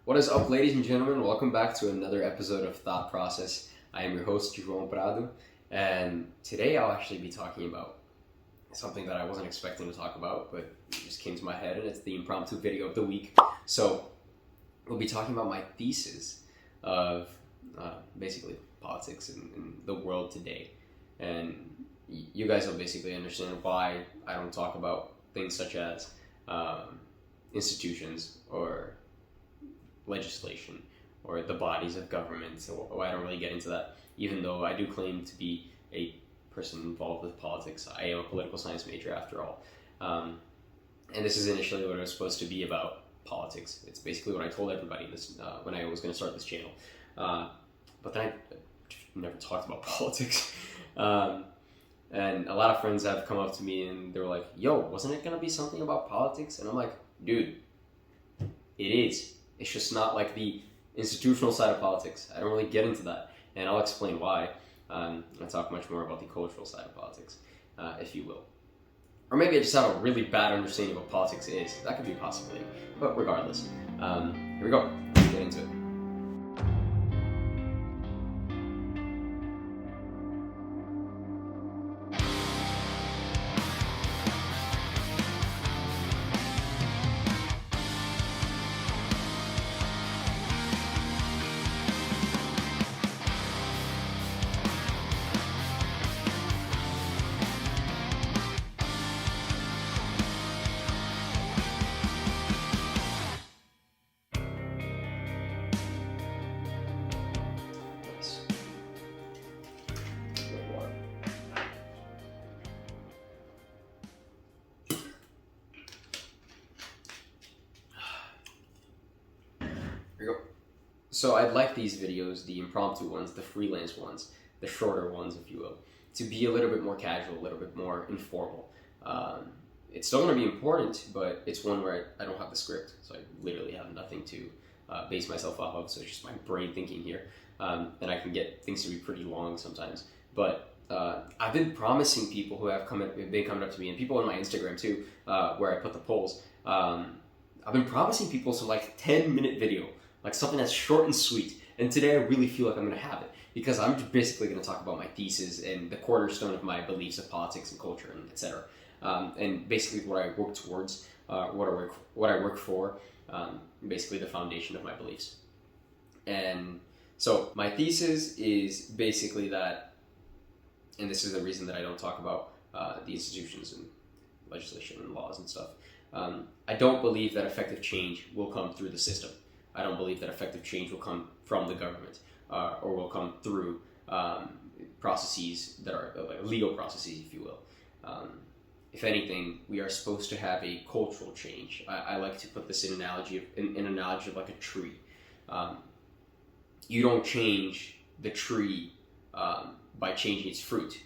What is up, ladies and gentlemen? Welcome back to another episode of Thought Process. I am your host, João Prado, and today I'll actually be talking about something that I wasn't expecting to talk about, but it just came to my head, and it's the impromptu video of the week. So, we'll be talking about my thesis of basically politics in the world today. And you guys will basically understand why I don't talk about things such as institutions or legislation or the bodies of government. So I don't really get into that, even though I do claim to be a person involved with politics. I am a political science major after all. And this is initially what it was supposed to be about, politics. It's basically what I told everybody this when I was going to start this channel. But then I never talked about politics. And a lot of friends have come up to me and they were like, yo, wasn't it going to be something about politics? And I'm like, dude, it is. It's just not like the institutional side of politics. I don't really get into that. And I'll explain why. I'll talk much more about the cultural side of politics, if you will. Or maybe I just have a really bad understanding of what politics is. That could be a possibility. But regardless, here we go. Let's get into it. Here we go. So I'd like these videos, the impromptu ones, the freelance ones, the shorter ones, if you will, to be a little bit more casual, a little bit more informal. It's still going to be important, but it's one where I don't have the script, so I literally have nothing to base myself off of, so it's just my brain thinking here, and I can get things to be pretty long sometimes. But I've been promising people who have been coming up to me, and people on my Instagram too, where I put the polls, I've been promising people some like 10-minute video, like something that's short and sweet. And today I really feel like I'm going to have it, because I'm just basically going to talk about my thesis and the cornerstone of my beliefs of politics and culture and etc. And basically what I work towards, what I work for, basically the foundation of my beliefs. And so my thesis is basically that, and this is the reason that I don't talk about the institutions and legislation and laws and stuff. I don't believe that effective change will come through the system. I don't believe that effective change will come from the government or will come through processes that are like legal processes, if you will. If anything, we are supposed to have a cultural change. I like to put this in an analogy of like a tree. You don't change the tree by changing its fruit.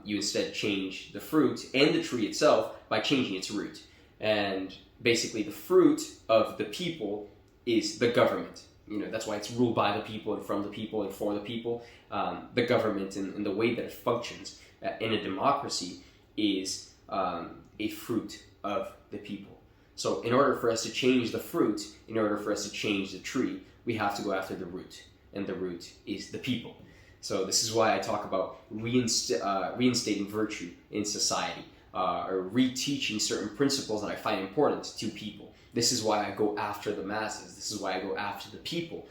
You instead change the fruit and the tree itself by changing its root. And basically the fruit of the people is the government. You know, that's why it's ruled by the people and from the people and for the people. The government and the way that it functions in a democracy is a fruit of the people. So in order for us to change the fruit, in order for us to change the tree, we have to go after the root. And the root is the people. So this is why I talk about reinstating virtue in society, or reteaching certain principles that I find important to people. This is why I go after the masses. This is why I go after the people,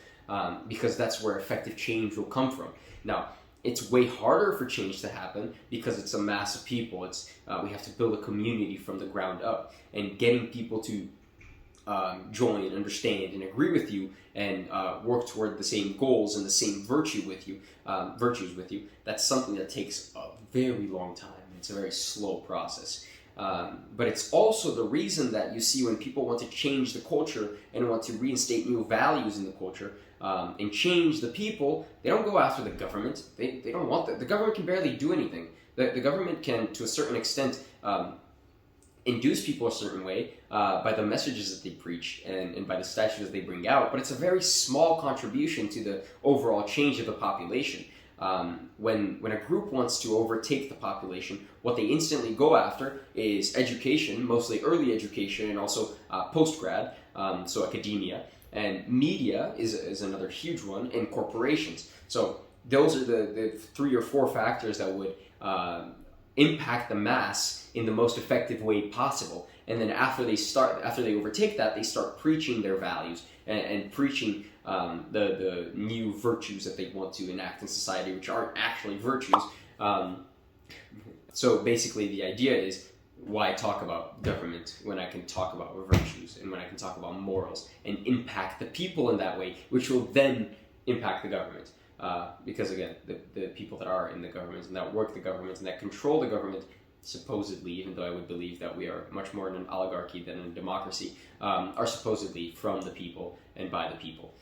because that's where effective change will come from. Now, it's way harder for change to happen because it's a mass of people. We have to build a community from the ground up, and getting people to join and understand and agree with you and work toward the same goals and the same virtues with you. That's something that takes a very long time. It's a very slow process. But it's also the reason that you see when people want to change the culture and want to reinstate new values in the culture and change the people, they don't go after the government. They don't want that. The government can barely do anything. The government can, to a certain extent, induce people a certain way by the messages that they preach and by the statutes that they bring out, but it's a very small contribution to the overall change of the population. When a group wants to overtake the population, what they instantly go after is education, mostly early education and also post-grad, so academia, And media is another huge one, and corporations. So those are the 3 or 4 factors that would impact the mass in the most effective way possible. And then after they overtake that, they start preaching their values and preaching the new virtues that they want to enact in society, which aren't actually virtues. So basically the idea is, why talk about government when I can talk about virtues and when I can talk about morals and impact the people in that way, which will then impact the government. Because again, the people that are in the government and that work the government and that control the government, supposedly, even though I would believe that we are much more in an oligarchy than in a democracy, are supposedly from the people and by the people.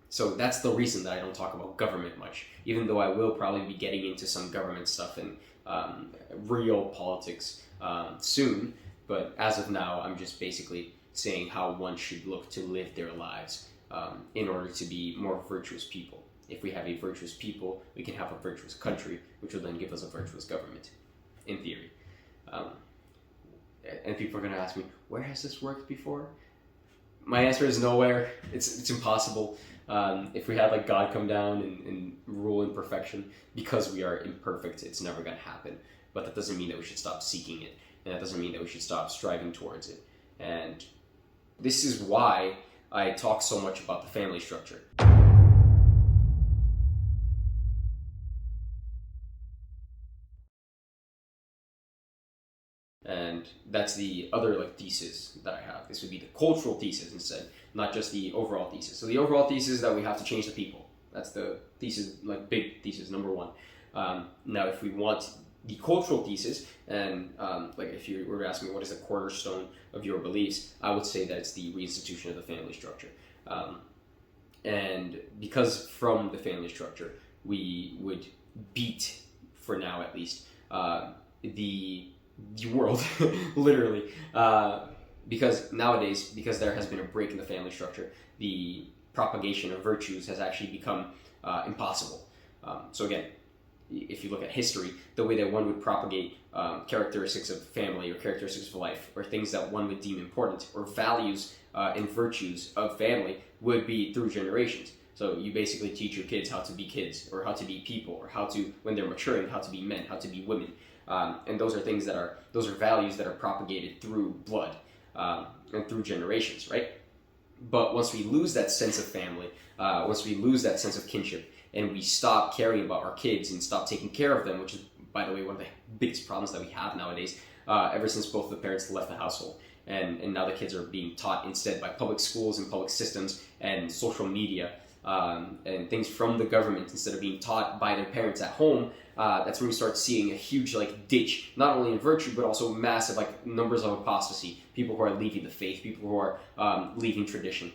So that's the reason that I don't talk about government much, even though I will probably be getting into some government stuff and real politics soon. But as of now, I'm just basically saying how one should look to live their lives in order to be more virtuous people. If we have a virtuous people, we can have a virtuous country, which will then give us a virtuous government, in theory. And people are going to ask me, where has this worked before? My answer is nowhere. It's impossible. If we had like God come down and rule in perfection, because we are imperfect, it's never going to happen. But that doesn't mean that we should stop seeking it, and that doesn't mean that we should stop striving towards it. And this is why I talk so much about the family structure. And that's the other thesis that I have. This would be the cultural thesis instead, not just the overall thesis. So the overall thesis is that we have to change the people. That's the thesis, big thesis, number 1. Now, if we want the cultural thesis, and if you were to ask me what is the cornerstone of your beliefs, I would say that it's the reinstitution of the family structure. And because from the family structure, we would beat, for now at least, the world, literally, because nowadays, because there has been a break in the family structure, the propagation of virtues has actually become impossible. So again, if you look at history, the way that one would propagate characteristics of family or characteristics of life or things that one would deem important or values and virtues of family would be through generations. So you basically teach your kids how to be kids, or how to be people, or how to, when they're maturing, how to be men, how to be women. And those are values that are propagated through blood and through generations, right? But once we lose that sense of family, once we lose that sense of kinship, and we stop caring about our kids and stop taking care of them, which is, by the way, one of the biggest problems that we have nowadays, ever since both the parents left the household. And now the kids are being taught instead by public schools and public systems and social media and things from the government instead of being taught by their parents at home. That's when we start seeing a huge ditch, not only in virtue, but also massive numbers of apostasy, people who are leaving the faith, people who are leaving tradition.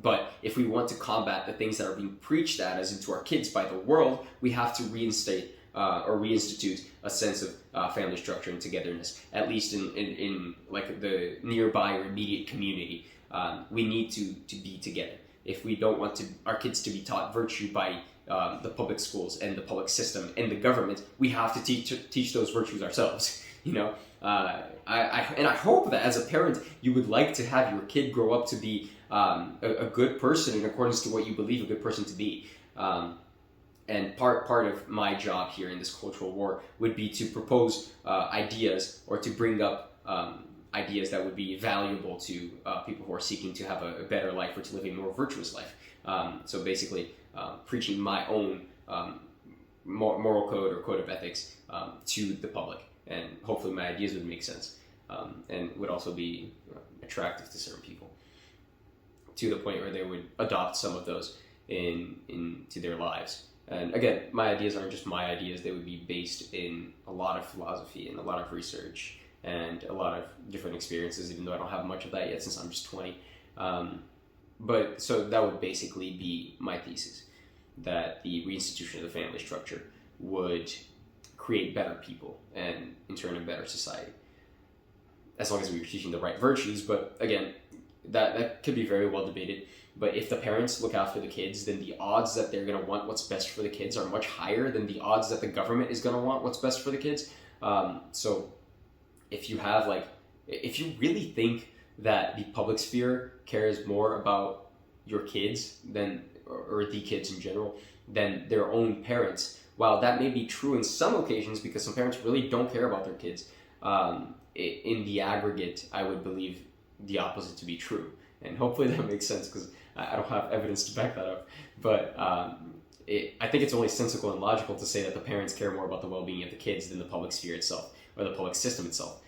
But if we want to combat the things that are being preached at us into our kids by the world, we have to reinstate or reinstitute a sense of family structure and togetherness, at least in the nearby or immediate community. We need to be together. If we don't want our kids to be taught virtue by the public schools and the public system and the government, we have to teach those virtues ourselves. I hope that as a parent you would like to have your kid grow up to be a good person in accordance to what you believe a good person to be. And part of my job here in this cultural war would be to propose ideas or to bring up ideas that would be valuable to people who are seeking to have a better life or to live a more virtuous life. So basically, preaching my own moral code or code of ethics to the public. And hopefully my ideas would make sense and would also be attractive to certain people, to the point where they would adopt some of those into their lives. And again, my ideas aren't just my ideas. They would be based in a lot of philosophy and a lot of research and a lot of different experiences, even though I don't have much of that yet since I'm just 20. But so that would basically be my thesis, that the reinstitution of the family structure would create better people and in turn a better society, as long as we were teaching the right virtues. But again, that could be very well debated. But if the parents look after the kids, then the odds that they're going to want what's best for the kids are much higher than the odds that the government is going to want what's best for the kids. So if you have if you really think that the public sphere cares more about your kids than, or the kids in general, than their own parents. While that may be true in some occasions, because some parents really don't care about their kids, in the aggregate, I would believe the opposite to be true. And hopefully that makes sense, because I don't have evidence to back that up. But I think it's only sensical and logical to say that the parents care more about the well-being of the kids than the public sphere itself, or the public system itself.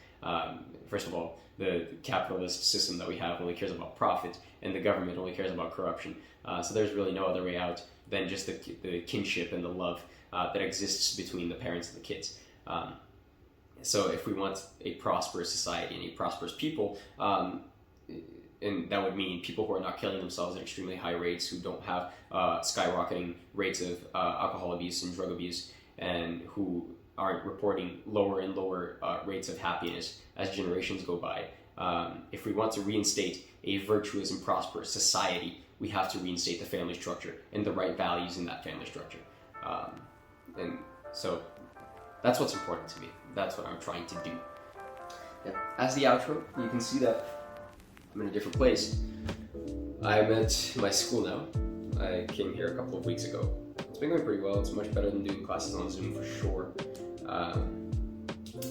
First of all, the capitalist system that we have only cares about profit, and the government only cares about corruption. So there's really no other way out than just the kinship and the love that exists between the parents and the kids. So if we want a prosperous society and a prosperous people, and that would mean people who are not killing themselves at extremely high rates, who don't have skyrocketing rates of alcohol abuse and drug abuse, and who aren't reporting lower and lower rates of happiness as generations go by. If we want to reinstate a virtuous and prosperous society, we have to reinstate the family structure and the right values in that family structure. And so that's what's important to me. That's what I'm trying to do. Yeah. As the outro, you can see that I'm in a different place. I'm at my school now. I came here a couple of weeks ago. It's been going pretty well. It's much better than doing classes on Zoom for sure. I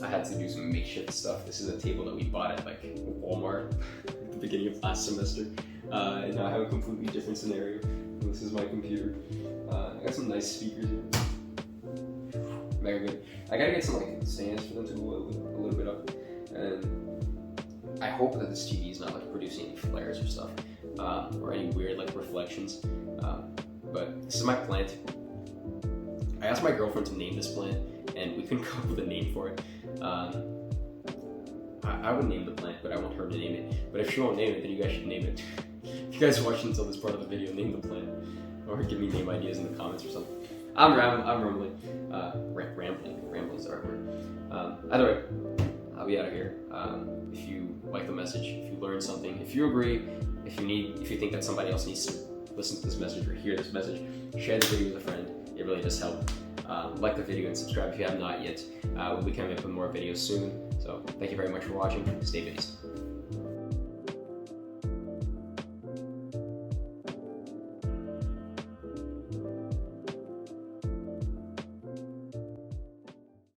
had to do some makeshift stuff. This is a table that we bought at like Walmart at the beginning of last semester. And now I have a completely different scenario. This is my computer. I got some nice speakers here. Very good. I gotta get some like stands for them to go a little bit up. And I hope that this TV is not like producing any flares or stuff, or any weird like reflections. But this is my plant. I asked my girlfriend to name this plant, and we couldn't come up with a name for it. I would name the plant, but I want her to name it. But if she won't name it, then you guys should name it. If you guys watch until this part of the video, name the plant, or give me name ideas in the comments or something. I'm rambling. Rambling's the right word. Either way, I'll be out of here. If you like the message, if you learned something, if you agree, if you think that somebody else needs to listen to this message or hear this message, share the video with a friend. It really does help. Like the video and subscribe if you have not yet. We'll be coming up with more videos soon. So thank you very much for watching. Stay based.